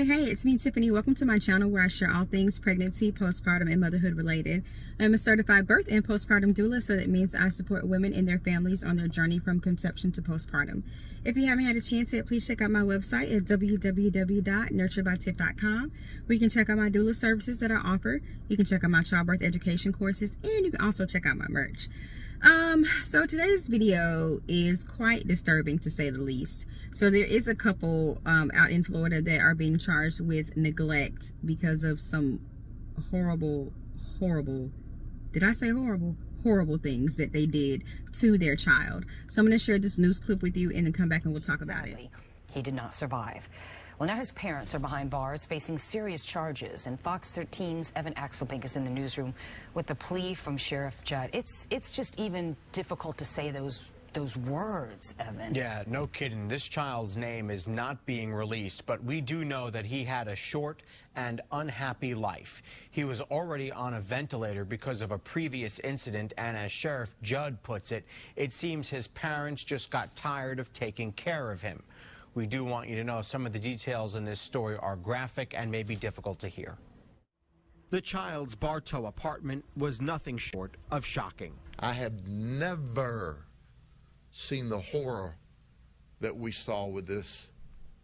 Hey, it's me, Tiffany. Welcome to my channel where I share all things pregnancy, postpartum, and motherhood related. I'm a certified birth and postpartum doula, so that means I support women and their families on their journey from conception to postpartum. If you haven't had a chance yet, please check out my website at www.nurturedbytiff.com, where you can check out my doula services that I offer. You can check out my childbirth education courses, and you can also check out my merch. So today's video is quite disturbing, to say the least. So there is a couple out in Florida that are being charged with neglect because of some horrible, did I say horrible things that they did to their child. So I'm going to share this news clip with you and then come back and we'll talk about it. He did not survive. Well, now his parents are behind bars facing serious charges, and Fox 13's Evan Axelbank is in the newsroom with the plea from Sheriff Judd. It's just even difficult to say those words, Evan. Yeah, no kidding. This child's name is not being released, but we do know that he had a short and unhappy life. He was already on a ventilator because of a previous incident, and as Sheriff Judd puts it, it seems his parents just got tired of taking care of him. We do want you to know some of the details in this story are graphic and may be difficult to hear. The child's Bartow apartment was nothing short of shocking. I have never seen the horror that we saw with this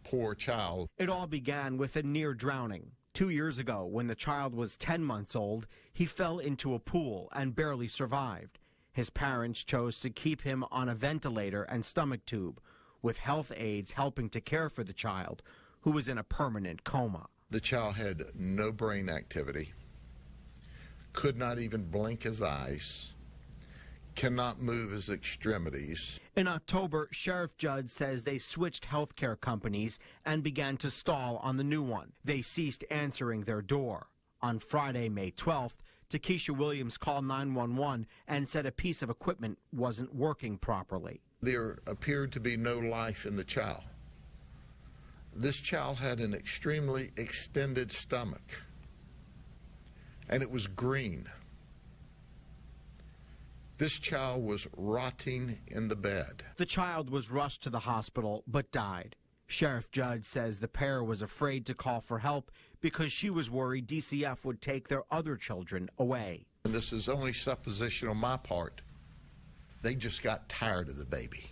poor child. It all began with a near drowning. 2 years ago, when the child was 10 months old, he fell into a pool and barely survived. His parents chose to keep him on a ventilator and stomach tube, with health aides helping to care for the child, who was in a permanent coma. The child had no brain activity, could not even blink his eyes, cannot move his extremities. In October, Sheriff Judd says they switched healthcare companies and began to stall on the new one. They ceased answering their door. On Friday, May 12th, Takesha Williams called 911 and said a piece of equipment wasn't working properly. There appeared to be no life in the child. This child had an extremely extended stomach, and it was green. This child was rotting in the bed. The child was rushed to the hospital but died. Sheriff Judd says the pair was afraid to call for help because she was worried DCF would take their other children away. And this is only supposition on my part. They just got tired of the baby.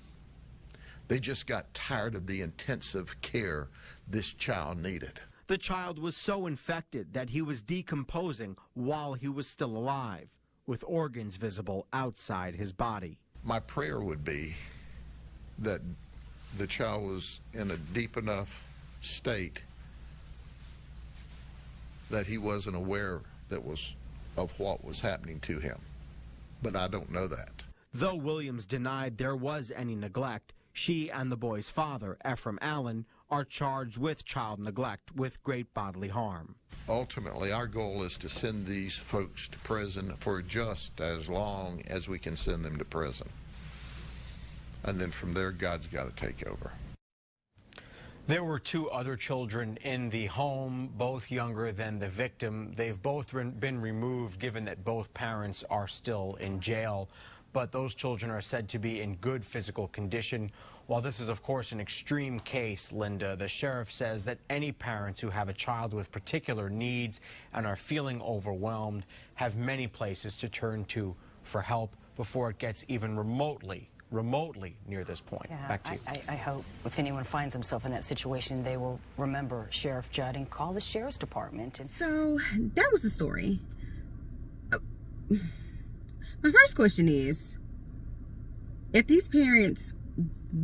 They just got tired of the intensive care this child needed. The child was so infected that he was decomposing while he was still alive, with organs visible outside his body. My prayer would be that the child was in a deep enough state that he wasn't aware of what was happening to him. But I don't know that. Though Williams denied there was any neglect, she and the boy's father, Ephraim Allen, are charged with child neglect with great bodily harm. Ultimately, our goal is to send these folks to prison for just as long as we can send them to prison. And then from there, God's got to take over. There were two other children in the home, both younger than the victim. They've both been removed, given that both parents are still in jail. But those children are said to be in good physical condition. While this is, of course, an extreme case, Linda, the sheriff says that any parents who have a child with particular needs and are feeling overwhelmed have many places to turn to for help before it gets even remotely near this point. Yeah, back to you. I hope if anyone finds himself in that situation, they will remember Sheriff Judd and call the sheriff's department. So that was the story. My first question is, if these parents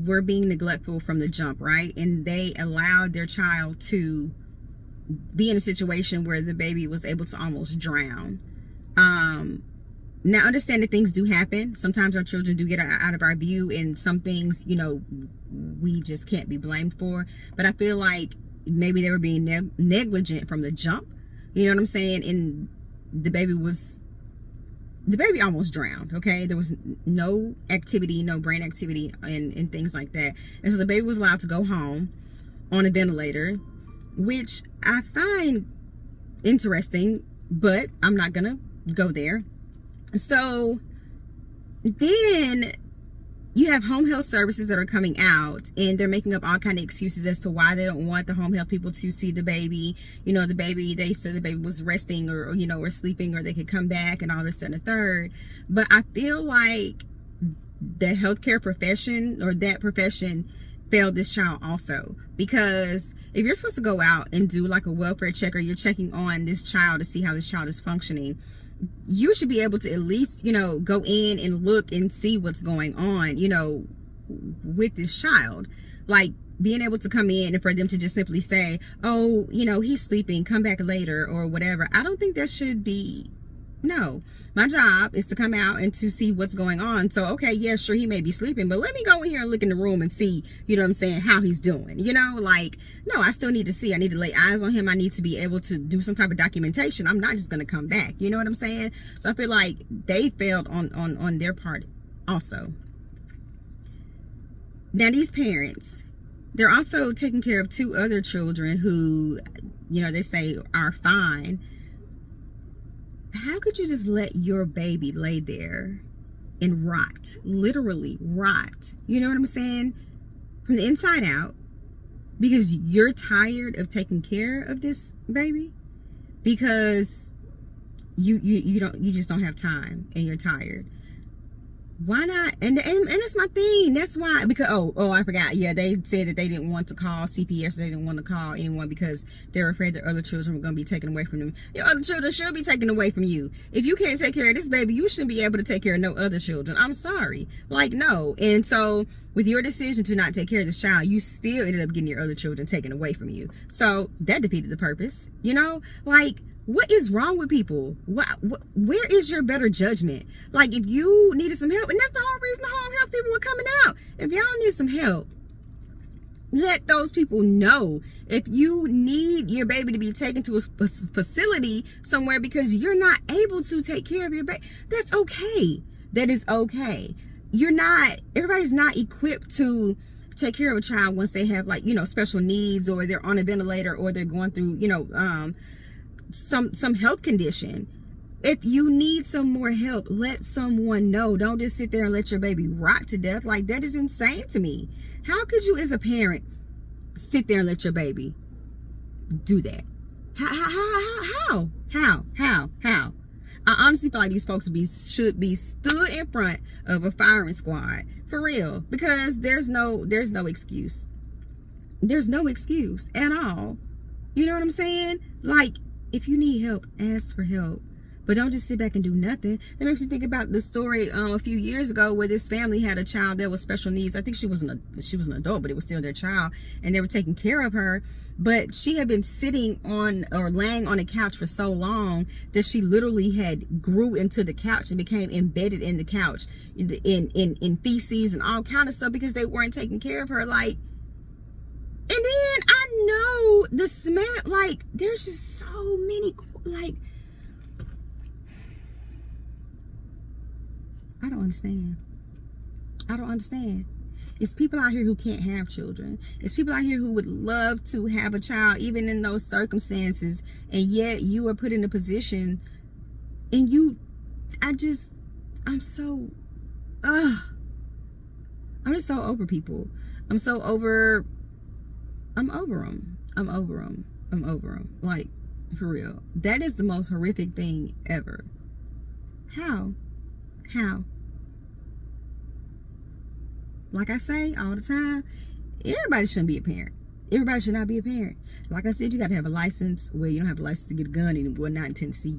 were being neglectful from the jump, right, and they allowed their child to be in a situation where the baby was able to almost drown, now understand that things do happen. Sometimes our children do get out of our view, and some things, you know, we just can't be blamed for. But I feel like maybe they were being negligent from the jump. You know what I'm saying? And the baby almost drowned, okay? There was no activity, no brain activity and things like that. And so the baby was allowed to go home on a ventilator, which I find interesting, but I'm not gonna go there. So then you have home health services that are coming out, and they're making up all kind of excuses as to why they don't want the home health people to see the baby. You know, the baby, they said the baby was resting or you know, or sleeping, or they could come back and all this and the third. But I feel like the healthcare profession, or that profession, failed this child also, because if you're supposed to go out and do like a welfare check, or you're checking on this child to see how this child is functioning, you should be able to at least, you know, go in and look and see what's going on, you know, with this child. Like being able to come in and for them to just simply say, oh, you know, he's sleeping, come back later or whatever. I don't think that should be. No, my job is to come out and to see what's going on. So, okay, yeah, sure, he may be sleeping, but let me go in here and look in the room and see, you know what I'm saying, how he's doing. You know, like, no, I still need to see. I need to lay eyes on him. I need to be able to do some type of documentation. I'm not just going to come back. You know what I'm saying? So I feel like they failed on their part also. Now, these parents, they're also taking care of 2 other children who, you know, they say are fine. How could you just let your baby lay there and rot, literally rot? You know what I'm saying? From the inside out, because you're tired of taking care of this baby, because you just don't have time and you're tired. Why not? And that's my thing. That's why, because oh I forgot. Yeah, they said that they didn't want to call CPS. They didn't want to call anyone because they were afraid that other children were going to be taken away from them. Your other children should be taken away from you. If you can't take care of this baby, you shouldn't be able to take care of no other children. I'm sorry. Like, no. And so with your decision to not take care of this child, you still ended up getting your other children taken away from you. So that defeated the purpose. You know, like, what is wrong with people? Where is your better judgment? Like, if you needed some help, and that's the whole reason the home health people were coming out. If y'all need some help, let those people know. If you need your baby to be taken to a facility somewhere because you're not able to take care of your baby, that's okay. That is okay. Everybody's not equipped to take care of a child once they have, like, you know, special needs, or they're on a ventilator, or they're going through, you know, some health condition. If you need some more help, let someone know. Don't just sit there and let your baby rot to death. Like, that is insane to me. How could you as a parent sit there and let your baby do that? How? I honestly feel like these folks should be stood in front of a firing squad, for real, because there's no excuse. There's no excuse at all. You know what I'm saying? Like, if you need help, ask for help, but don't just sit back and do nothing. That makes me think about the story a few years ago where this family had a child that was special needs. I think she was an adult, but it was still their child, and they were taking care of her. But she had been sitting on or laying on a couch for so long that she literally had grew into the couch and became embedded in the couch, in feces and all kind of stuff, because they weren't taking care of her. Like, and then I know the smell, like, there's just so many, like, I don't understand. It's people out here who can't have children. It's people out here who would love to have a child, even in those circumstances, and yet you are put in a position, and I'm just so over people. I'm over them. Like, for real. That is the most horrific thing ever. How? Like I say all the time, everybody shouldn't be a parent. Everybody should not be a parent. Like I said, you got to have a license. Well, you don't have a license to get a gun anymore, not in Tennessee,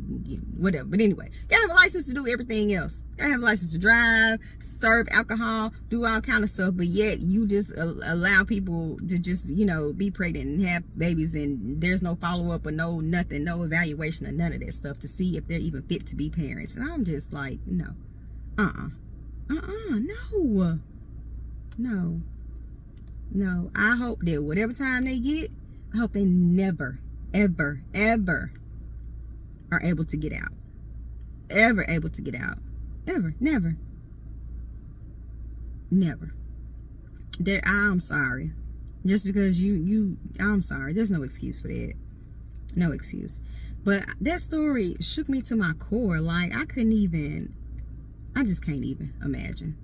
whatever. But anyway, you got to have a license to do everything else. You got to have a license to drive, serve alcohol, do all kind of stuff. But yet you just allow people to just, you know, be pregnant and have babies, and there's no follow-up or no nothing, no evaluation or none of that stuff to see if they're even fit to be parents. And I'm just like, no. No, I hope that whatever time they get, I hope they never, ever, ever are able to get out. Ever able to get out. Ever. Never. I'm sorry. Just because I'm sorry. There's no excuse for that. No excuse. But that story shook me to my core. Like, I just can't even imagine.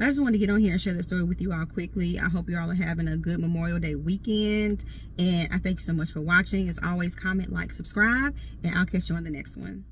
But I just wanted to get on here and share the story with you all quickly. I hope you all are having a good Memorial Day weekend. And I thank you so much for watching. As always, comment, like, subscribe, and I'll catch you on the next one.